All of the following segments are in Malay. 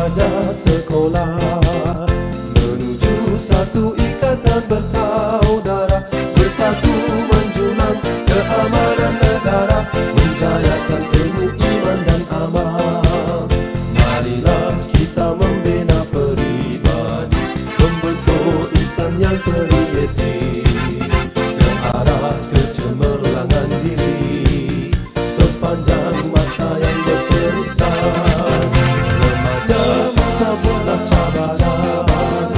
remaja sekolah, menuju satu ikatan bersaudara, bersatu menjulang keamanan negara, menjayakan ilmu iman dan amal. Marilah kita membina peribadi, membentuk insan yang kreatif ke arah kecemerlangan diri sepanjang masa yang berterusan. Remaja masa bulan cabaran,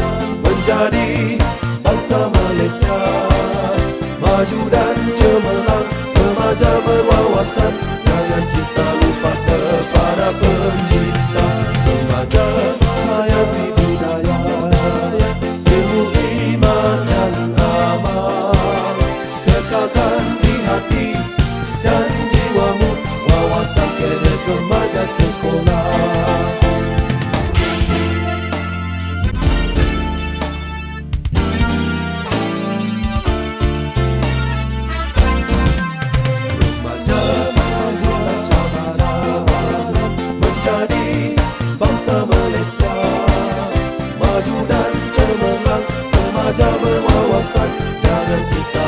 menjadi bangsa Malaysia maju dan cemerlang. Remaja berwawasan, jangan kita lupa kepada pencipta. Remaja hayati budaya, ilmu iman dan amal, kekalkan di hati dan jiwamu, wawasan kadet remaja sekolah. Bangsa Malaysia maju dan cemerlang, remaja berwawasan, jangan kita